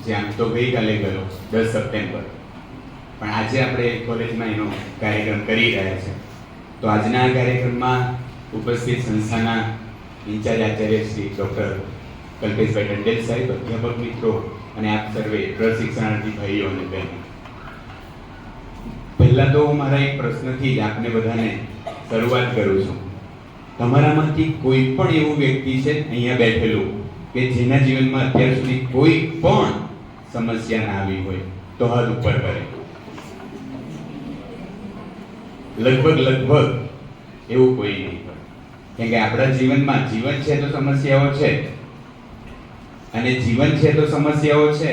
જે આમ તો ગઈકાલે ગયો 10 સપ્ટેમ્બર, પણ આજે આપણે કોલેજમાં એનો કાર્યક્રમ કરી રહ્યા છે. તો આજના કાર્યક્રમમાં ઉપસ્થિત સંસ્થાના ઇન્ચાર્જ આચાર્ય શ્રી ડૉક્ટર કલ્પેશભાઈ ટંડેલ સાહેબ, અધ્યાપક મિત્રો અને આપ સર્વે પ્રશિક્ષણાર્થી ભાઈઓ અને બહેનો, પહેલા તો હું મારા એક પ્રશ્નથી જ આપને બધાને શરૂઆત કરું છું. તમારામાંથી કોઈ પણ એવું વ્યક્તિ છે અહીંયા બેઠેલું કે જેના જીવનમાં અત્યાર સુધી કોઈ પણ સમસ્યા ના આવી હોય તો હાથ ઉપર કરે? લગભગ એવું કોઈ નહીં હોય. કેમ કે આપણા જીવનમાં જીવન છે તો સમસ્યાઓ છે, અને જીવન છે તો સમસ્યાઓ છે,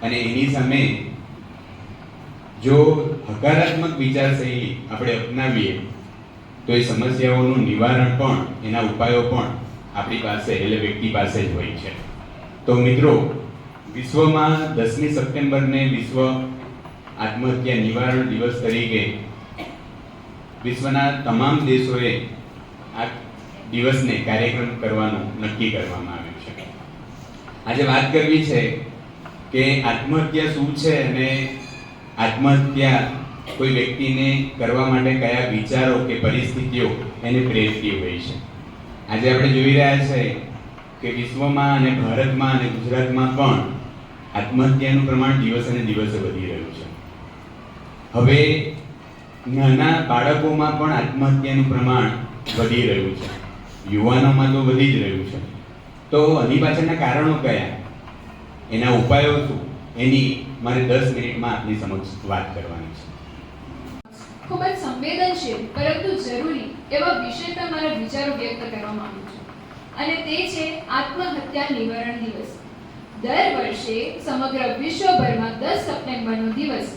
અને એની સામે જો હકારાત્મક વિચારશૈલી આપણે અપનાવીએ તો એ સમસ્યાઓનું નિવારણ પણ, એના ઉપાયો પણ આપણી પાસે, એટલે વ્યક્તિ પાસે જ હોય છે. તો મિત્રો, વિશ્વમાં 10મી સપ્ટેમ્બરને વિશ્વ આત્મહત્યા નિવારણ દિવસ તરીકે વિશ્વના તમામ દેશોએ આ દિવસને કાર્યક્રમ કરવાનું નક્કી કરવામાં આવ્યું છે. આજે વાત કરવી છે કે આત્મહત્યા શું છે અને આત્મહત્યા કોઈ વ્યક્તિને કરવા માટે કયા વિચારો કે પરિસ્થિતિઓ એને પ્રેરતી હોય છે. આજે આપણે જોઈ રહ્યા છે કે વિશ્વમાં અને ભારતમાં અને ગુજરાતમાં પણ આત્મહત્યાનું પ્રમાણ દિવસે ને દિવસે વધી રહ્યું છે. હવે નાના બાળકોમાં પણ આત્મહત્યાનું પ્રમાણ વધી રહ્યું છે, યુવાનોમાં તો વધી જ રહ્યું છે. તો આની પાછળના કારણો કયા, એના ઉપાયો શું, એની મારે 10 મિનિટમાં આપની સમક્ષ વાત કરવાની છે. ખૂબ જ સંવેદનશીલ પરંતુ જરૂરી એવા વિષય પર મારા વિચારો વ્યક્ત કરવા માંગુ છું, અને તે છે આત્મહત્યા નિવારણ દિવસ. દર વર્ષે સમગ્ર વિશ્વભરમાં 10 સપ્ટેમ્બરનો દિવસ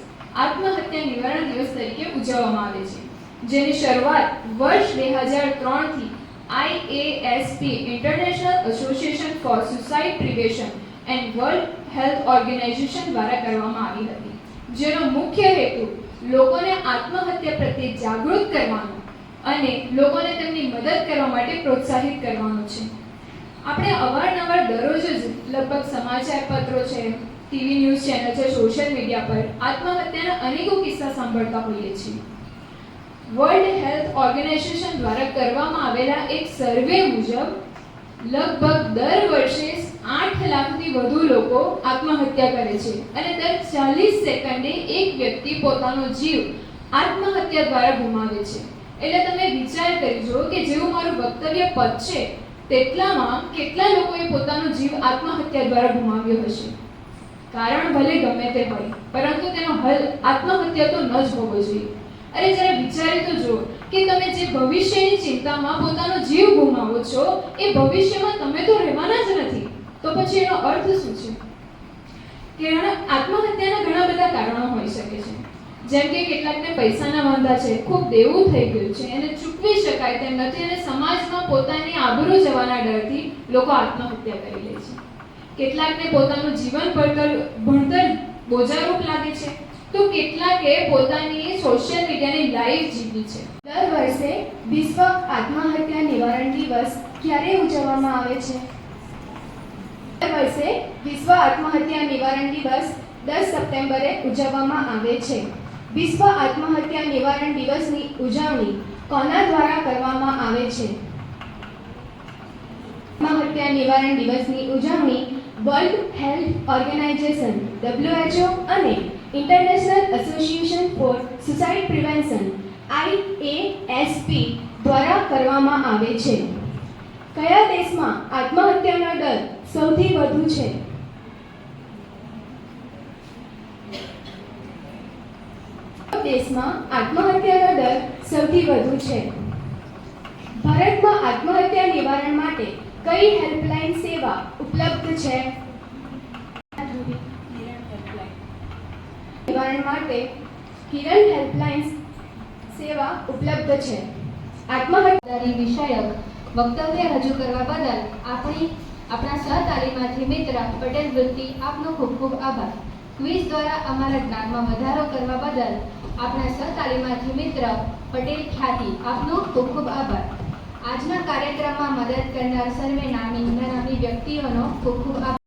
આત્મહત્યા નિવારણ દિવસ તરીકે ઉજવવામાં આવે છે, જેની શરૂઆત વર્ષ 2003 થી IASP International Association for Suicide Prevention and World Health Organization દ્વારા કરવામાં આવી હતી, જેનો મુખ્ય હેતુ લોકોને આત્મહત્યા પ્રત્યે જાગૃત કરવાનો અને લોકોને તેમની મદદ કરવા માટે પ્રોત્સાહિત કરવાનો છે. આપણે અવારનવાર દરરોજ જ લગભગ સમાચાર પત્રો છે, ટીવી ન્યૂઝ ચેનલ છે, સોશિયલ મીડિયા પર આત્મહત્યાના અનેકો કિસ્સા સાંભળતા હોઈએ છીએ. વર્લ્ડ હેલ્થ ઓર્ગેનાઇઝેશન દ્વારા કરવામાં આવેલા એક સર્વે મુજબ લગભગ દર વર્ષે 8 લાખથી વધુ લોકો આત્મહત્યા કરે છે, અને દર 40 સેકન્ડે એક વ્યક્તિ પોતાનો જીવ આત્મહત્યા દ્વારા ગુમાવે છે. એટલે તમે વિચાર કરી જુઓ કે જેવું મારું વક્તવ્ય પતશે તેટલામાં કેટલા લોકોએ પોતાનો જીવ આત્મહત્યા દ્વારા ગુમાવ્યો હશે. કારણ ભલે ગમે તે હોય, પરંતુ તેનો હલ આત્મહત્યા તો ન જ હોવો જોઈએ. અરે જરા વિચારી તો જુઓ કે તમે જે ભવિષ્યની ચિંતામાં પોતાનો જીવ ગુમાવો છો એ ભવિષ્યમાં તમે તો રહેવાના જ નથી, તો પછી એનો અર્થ શું છે? કે આત્મહત્યાના ઘણા બધા કારણો હોઈ શકે છે, જેમ કે કેટલાકને પૈસાના વાંધા છે, ખૂબ દેવું થઈ ગયું છે, એને ચૂકવી શકાય તેમ નથી, અને સમાજમાં પોતાની આબરૂ જવાના ડરથી લોકો આત્મહત્યા કરી લે છે. કેટલાકને પોતાનું જીવન ભણતર બોજારૂપ લાગે છે, તો કેટલાકે પોતાની સોશિયલ મીડિયાની લાઈફ જીવી છે. દર વર્ષે વિશ્વ આત્મહત્યા નિવારણ દિવસ ક્યારે ઉજવવામાં આવે છે? દર વર્ષે વિશ્વ આત્મહત્યા નિવારણ દિવસ 10 સપ્ટેમ્બરે ઉજવવામાં આવે છે. વિશ્વ આત્મહત્યા નિવારણ દિવસની ઉજવણી કોના દ્વારા કરવામાં આવે છે? આત્મહત્યા નિવારણ દિવસની ઉજવણી વર્લ્ડ હેલ્થ ઓર્ગેનાઇઝેશન WHO અને international Association for Suicide prevention IASP દ્વારા કરવામાં આવે છે. કયા દેશમાં આત્મહત્યાનો દર સૌથી વધુ છે? દેશમાં આત્મહત્યાનો દર સૌથી વધુ છે. ભારતમાં આત્મહત્યા નિવારણ માટે કઈ હેલ્પલાઇન સેવા ઉપલબ્ધ છે? નિવારણ માટે કિરણ હેલ્પલાઇન સેવા ઉપલબ્ધ છે. આત્મહત્યા વિષયક વક્તવ્ય રજૂ કરવા બદલ આપણા સહતાલીમાર્થી મિત્ર પટેલ વૃત્તિ આપનો ખૂબ ખૂબ આભાર. ક્વિઝ દ્વારા અમારા જ્ઞાનમાં વધારો કરવા બદલ આપણા સહતાલીમાર્થી મિત્ર પટેલ ખ્યાતિ આપનો ખૂબ ખૂબ આભાર. આજના કાર્યક્રમમાં મદદ કરનાર સર્વે નામી વ્યક્તિઓનો ખૂબ ખૂબ આભાર.